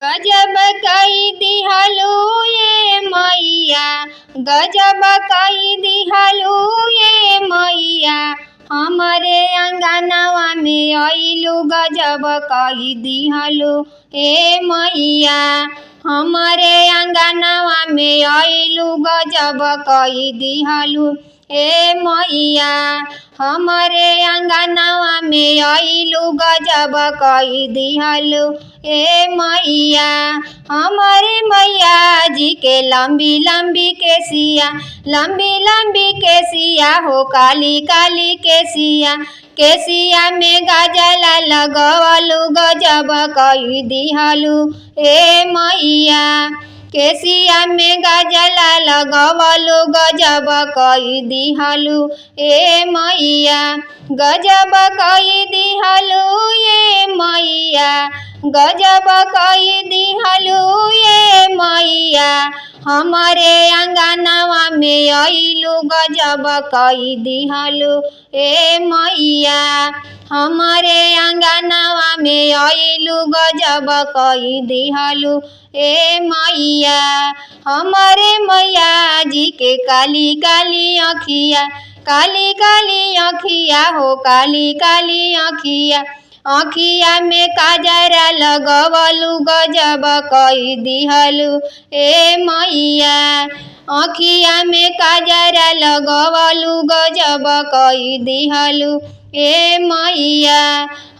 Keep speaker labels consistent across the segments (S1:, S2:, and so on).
S1: गजब कई दिहलू ये मैया, गजब कई दिहलू ये मैया, हमारे अंगनवा में आइलू गजब कई दिहलू ए मैया, हमारे अंगनवा में आइलू गजब कई दिहलू ए मैया, हमारे अंगनवा में आइलू गजब कई दिहलू ए मैया, हमारे मैया जी के लंबी लंबी केसिया, लंबी लंबी केसिया हो काली काली केसिया, केसिया में गजला लगवलू गजब कई दिहलू ए मैया, केसिया में गजला लगवलू गजब कई दिहलू ए मैया, गजब कई दिहलू ये मैया, गजब कई दिहलू ये मैया, हमारे अंगनवा में आइलू गजब कई दिहलू ए मैया, हमारे अंगनवा में आइलू गजब कई दिहलू ए मैया, हमारे मैया जी के काली काली अखिया, काली काली अखिया हो काली काली अखिया, अखिया में काजरा लगवलू गजब कई दिहलू ए मैया, अखिया में काजरा लगवलू गजब कई दिहलू ए मैया,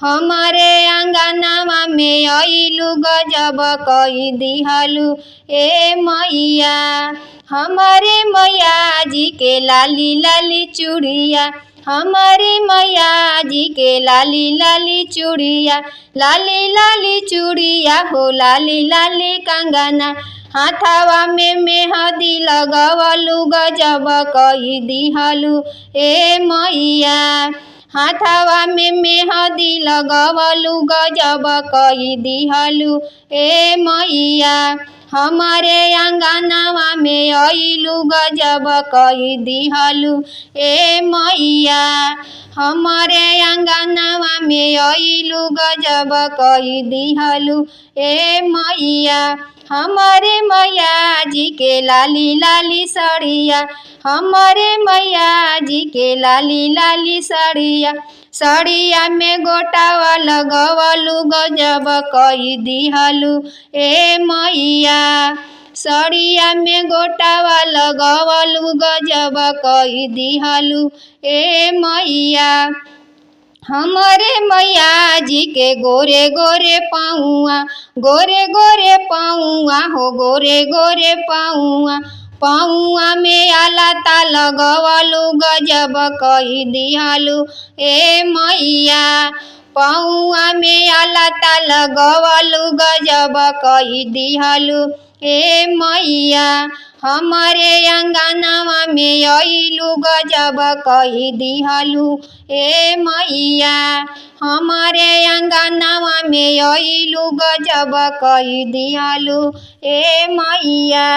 S1: हमारे अंगनवा में आइलू गजब कई दिहलू ए मैया, हमारे मैया जी के लाली लाली चूड़िया, हमारे मैया जी के लाली लाली चूड़िया, लाली लाली चूड़िया हो लाली लाली कंगना, हाथवा में मेहंदी लगवलू गजब कई दिहलू ए मैया, हाथवा में मेहंदी लगवलू गजब कई दिहलू ए मैया, हमारे अंगनवा में आइलू गजब कई दिहलू ए मैया, हमारे अंगनवा में आइलू गजब कई दिहलू ए मैया, हमारे मैया जी के लाली लाली साड़िया, हमारे मैया जी के लाली लाली साड़िया, साड़िया में गोटावा लगवलू गजब कई दिहलू ए मैया, साड़िया में गोटावा लगवलू गजब कई दिहलू ए मैया, हमारे मैया जी के गोरे गोरे पाऊआ, गोरे गोरे पाऊआ हो गोरे गोरे पाऊआ, पाऊआ में आलता लगवलू गजब कई दिहलू ए मैया, पाऊआ में आलता लगवलू गजब कई दिहलू ए मैया, हमारे अंगनवा में आइलू गजब कई दिहलू ए मैया, हमारे अंगनवा में आइलू गजब कई दिहलू ए मैया।